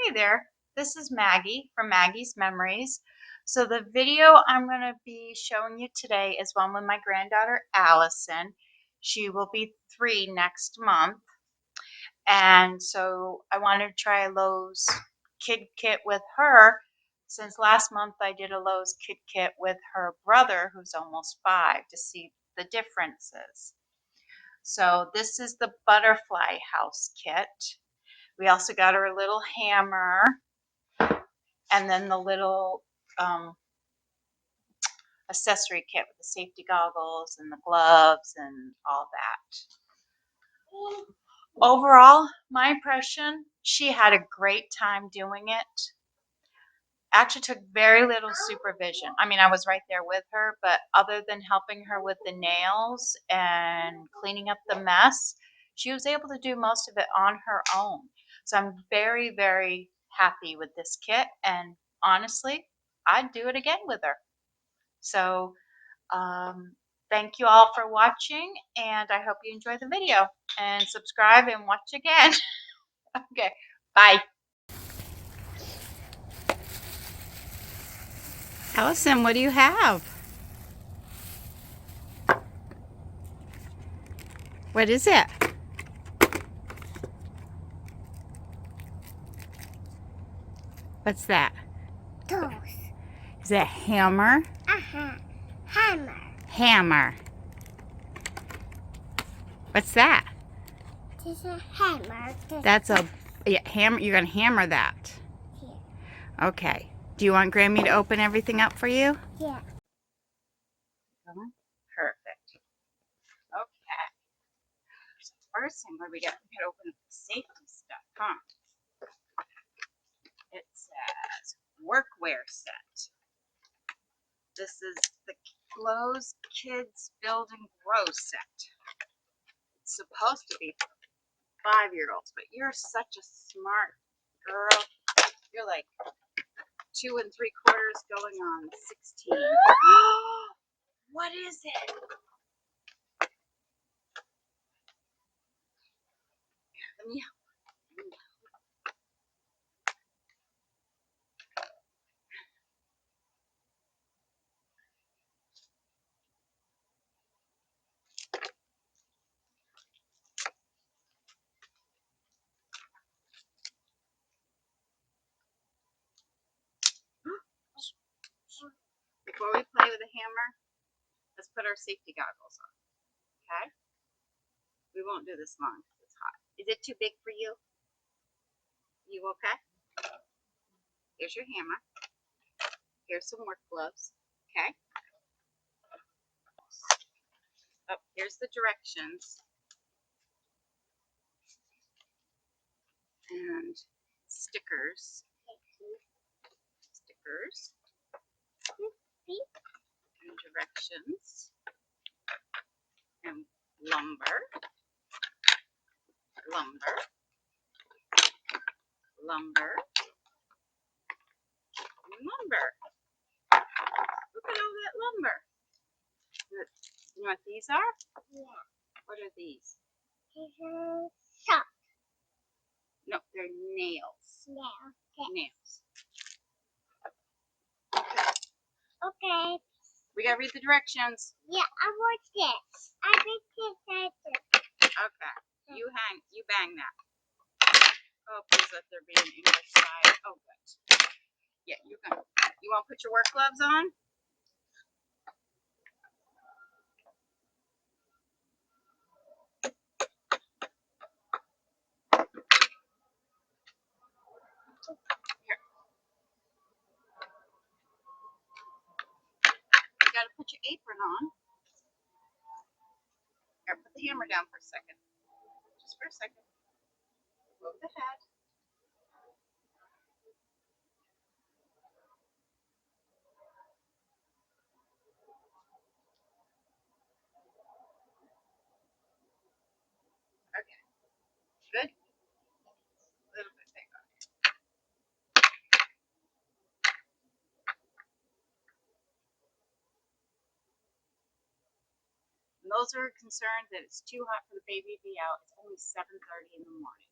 Hey there, this is Maggie from Maggie's Memories. So the video I'm going to be showing you today is one with my granddaughter Allison. She will be 3 next month. And so I wanted to try a Lowe's Kid Kit with her since last month I did a Lowe's Kid Kit with her brother who's almost 5 to see the differences. So this is the butterfly house kit. We also got her a little hammer and then the little accessory kit with the safety goggles and the gloves and all that. Overall, my impression, she had a great time doing it. Actually took very little supervision. I mean, I was right there with her, but other than helping her with the nails and cleaning up the mess, she was able to do most of it on her own. So I'm very, very happy with this kit, and honestly, I'd do it again with her. So thank you all for watching, and I hope you enjoy the video, and subscribe and watch again. Okay, bye. Allison, what do you have? What is it? What's that? Tools. Is it a hammer? Hammer. Hammer. What's that? This is a hammer. That's a hammer. You're going to hammer that. Yeah. Okay. Do you want Grammy to open everything up for you? Yeah. Perfect. Okay. So first thing, what do we got? We got to open up the safety stuff, huh? It says workwear set. This is the Lowe's Kids Build and Grow set. It's supposed to be for 5-year-olds, but you're such a smart girl. You're like 2 3/4 going on 16. What is it? Let me Before we play with the hammer, let's put our safety goggles on. Okay? We won't do this long because it's hot. Is it too big for you? You okay? Here's your hammer. Here's some work gloves. Okay? Oh, here's the directions. And stickers. Stickers. And directions. And lumber. Lumber. Lumber. And lumber. Look at all that lumber. You know what these are? Yeah. What are these? This is sock. No, they're nails. Yeah. Nails. Okay. We gotta read the directions. Yeah, I watch this. I think this. Okay. You bang that. Oh, please let there be an English side. Oh, good. Yeah, you want to put your work gloves on? Here. You gotta put your apron on. Here, put the hammer down for a second. Just for a second. Move the head. Okay. Good? A little bit bigger. And those are concerned that it's too hot for the baby to be out. It's only 7:30 in the morning.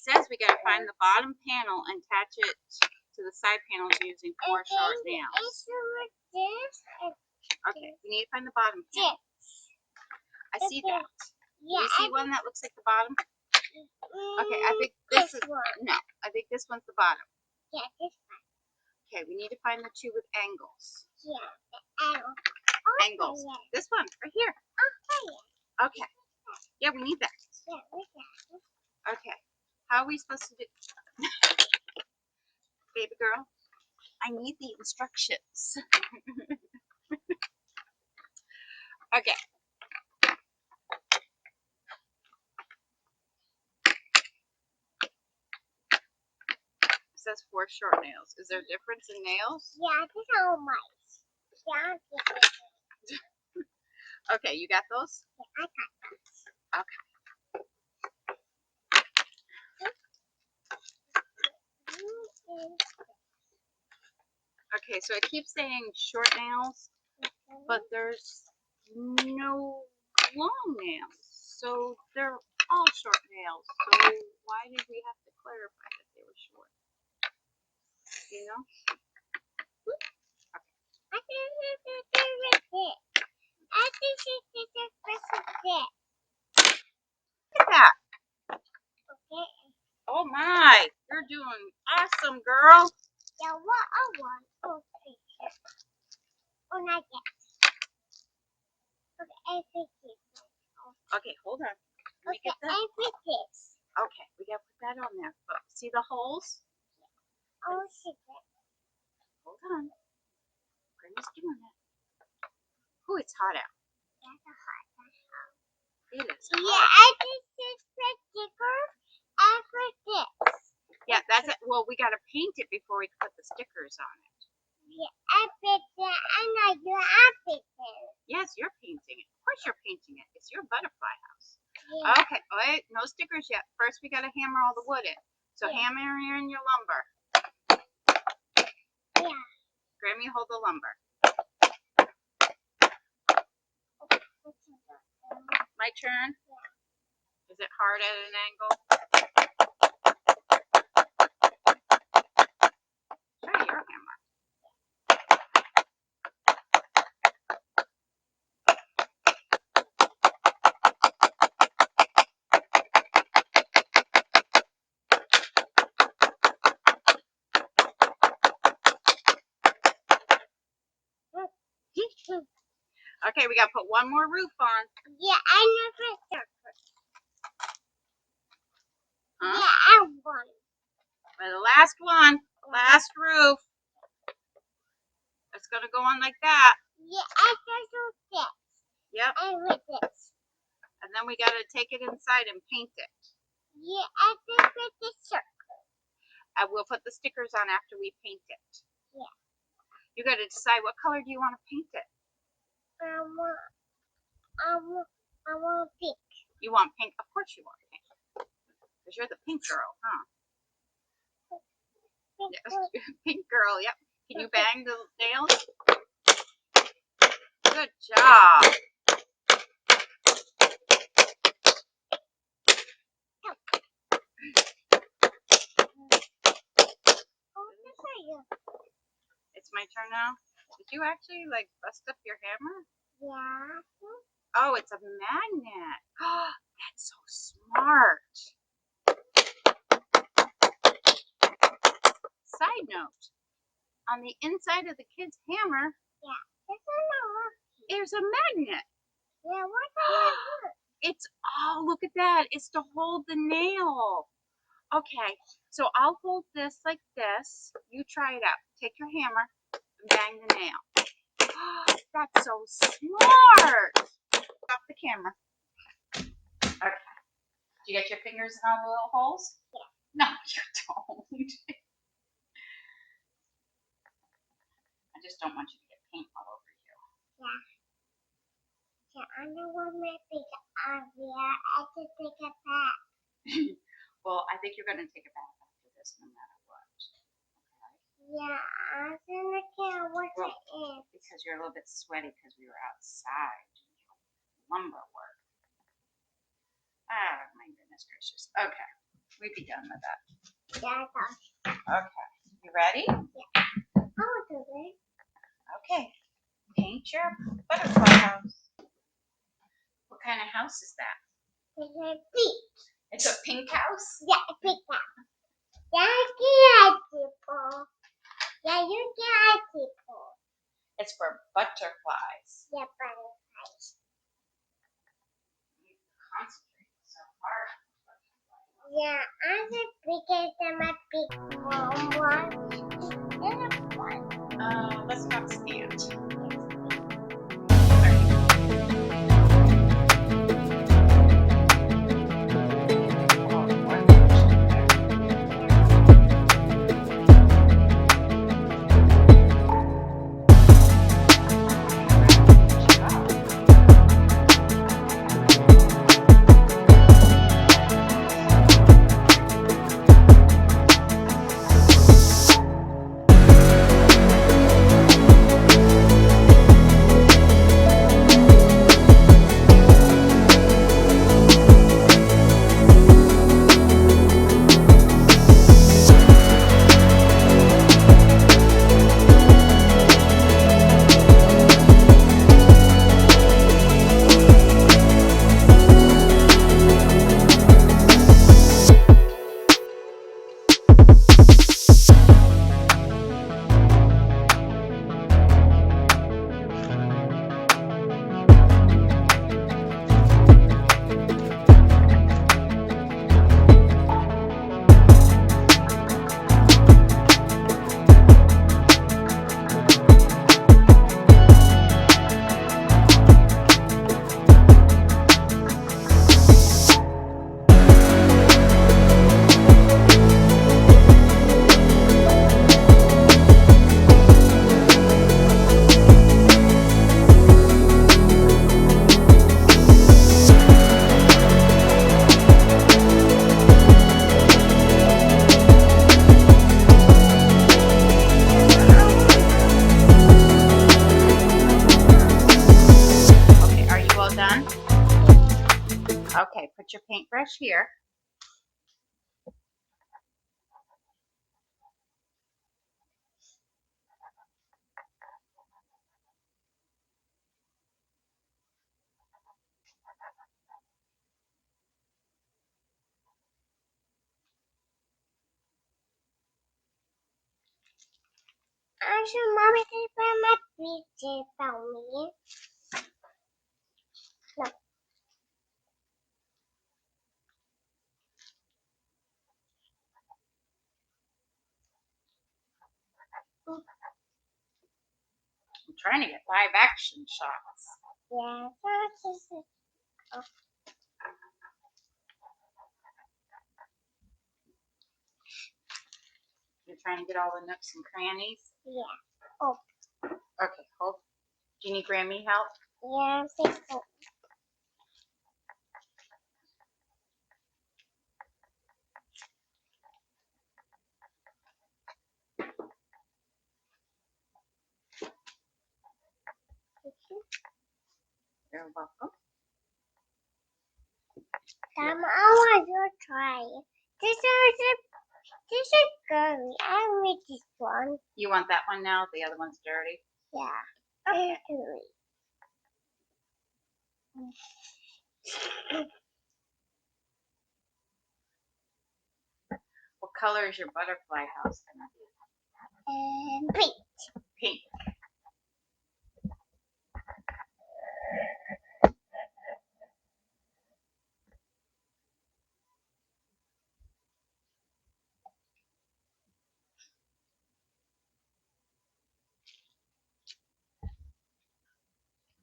says we gotta find the bottom panel and attach it to the side panels using 4 short nails. Okay, we need to find the bottom panel. I see that. Do you see one that looks like the bottom? Okay, I think this is one. No, I think this one's the bottom. Yeah, this one. Okay, we need to find the two with angles. Yeah, the angle. Angles. This one, right here. Okay. Yeah, we need that. Yeah, we got it. Okay. How are we supposed to do? Baby girl, I need the instructions. Okay. It says 4 short nails. Is there a difference in nails? Yeah, this is all mine. Yeah, Okay, you got those? I got those. Okay. Okay, so it keeps saying short nails, but there's no long nails. So they're all short nails. So why did we have to clarify that they were short? You know? I think this is it. I think this is it. Look at that. Okay. Oh my, you're doing awesome, girl. Yeah, what I want. Okay. Oh, not yet. Okay, I think this. Okay, hold on. Let me Okay, get that. I think this. Okay, we gotta put that on there. Look, see the holes? Oh, shit. Hold on. Granny's doing it. Ooh, it's hot out. That's a hot one. It is Yeah, hot. I think this is the sticker after this. Yeah, that's it. Well, we gotta paint it before we put the stickers on it. Yeah, I bet that I know you're painting. Yes, you're painting it. Of course you're painting it. It's your butterfly house. Yeah. Okay, wait, no stickers yet. First we gotta hammer all the wood in. So Yeah. hammer in your lumber. Yeah. Grammy, hold the lumber. My turn? Is it hard at an angle? Try your hammer. Okay, we gotta put one more roof on. Yeah, I never circle. Huh? Yeah, I won. For the last one, last roof. It's gonna go on like that. Yeah, I circled this. Yep. And with this. And then we gotta take it inside and paint it. Yeah, I think with the circle. And we'll put the stickers on after we paint it. Yeah. You gotta decide what color do you want to paint it. I want pink. You want pink? Of course you want pink. Because you're the pink girl, huh? Pink. Yes, pink girl, yep. Can you bang the nails? Good job. It's my turn now. Did you actually like bust up your hammer? Yeah. Oh, it's a magnet. Oh, that's so smart. Side note, on the inside of the kid's hammer, there's a magnet. Yeah, what the It's, oh, look at that. It's to hold the nail. Okay, so I'll hold this like this. You try it out. Take your hammer and bang the nail. Oh, that's so smart. Stop the camera. Okay. Do you get your fingers in all the little holes? Yeah. No, you don't. I just don't want you to get paint all over you. Yeah. Yeah, I know what my big idea. I can take it back. Well, I think you're going to take a bath after this no matter what. Okay? Yeah, I'm gonna care what it is. Because you're a little bit sweaty because we were outside doing lumber work. Ah, my goodness gracious. Okay. We'd be done with that. Yeah, I thought. Okay. You ready? Oh, do it. Okay. Paint your butterfly house. What kind of house is that? It's a pink. It's a pink house? Yeah, a pink house. Yeah, yeah, people. Yeah, you get people. It's for butterflies. Yeah, butterflies. You concentrate so hard on butterflies. Yeah, I'm the biggest and my big one. Little one. Let's not stand. Okay, are you all done? Okay, put your paintbrush here. I should mommy can find my picture for me. No. I'm trying to get live action shots. Yeah, that's just it. You're trying to get all the nooks and crannies. Yeah. Oh, Okay, hold. Do you need Grammy help? yeah, think so. You're welcome. Mom, I want you to try. This is girly. I made this one. You want that one now? The other one's dirty. Yeah. Okay. What color is your butterfly house gonna be? And pink. Pink.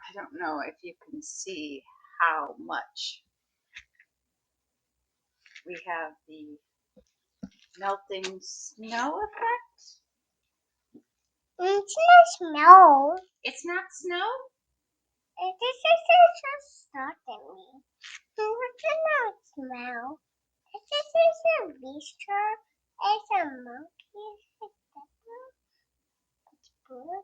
I don't know if you can see how much we have the melting snow effect. It's not smell. It's not snow? This is just starting me. It's not smell. This is a rooster. It's a monkey. It's good.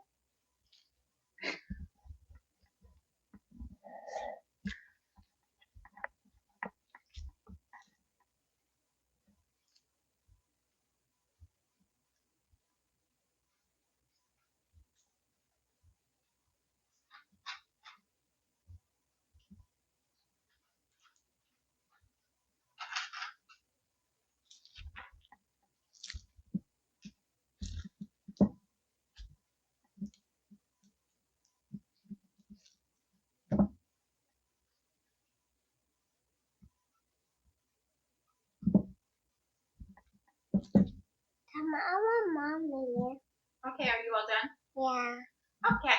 Tomorrow, mommy. Okay, are you all done? Yeah. Okay,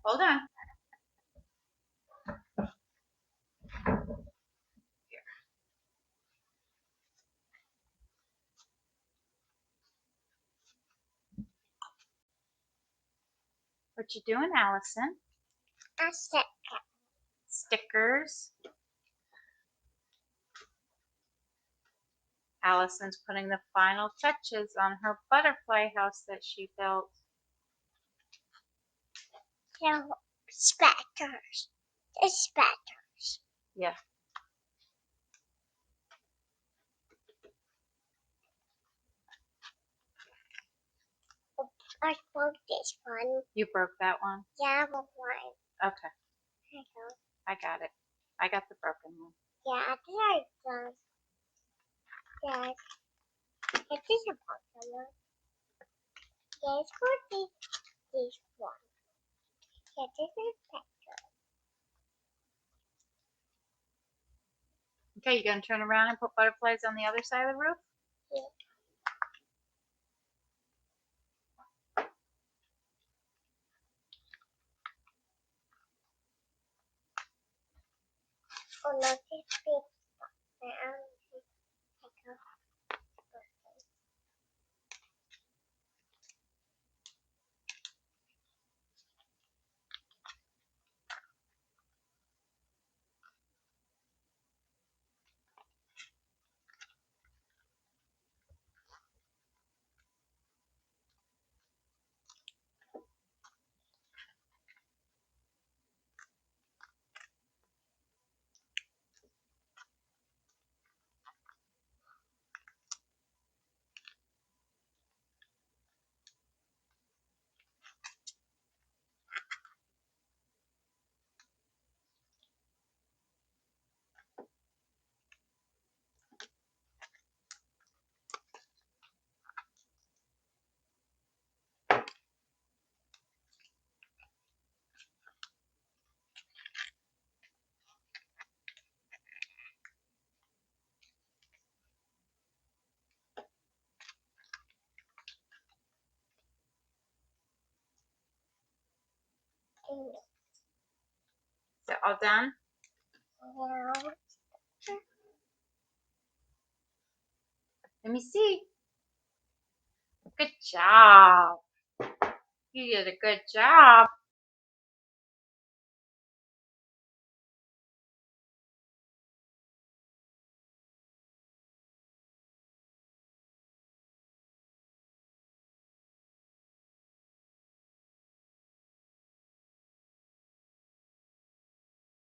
hold on. What you doing, Allison? I said, Stickers. Allison's putting the final touches on her butterfly house that she built. so spatters. The spatters. Yeah. I broke this one. You broke that one? Yeah, but why? Okay, I go. I got it. I got the broken one. Yeah, I think I done. Yeah, it is a broken one. Yeah, it's for this one. Yeah, this is better. Okay, you gonna turn around and put butterflies on the other side of the roof? Yeah. Oh, no, this big one. I go. Is it all done? Yeah. Let me see. Good job. You did a good job.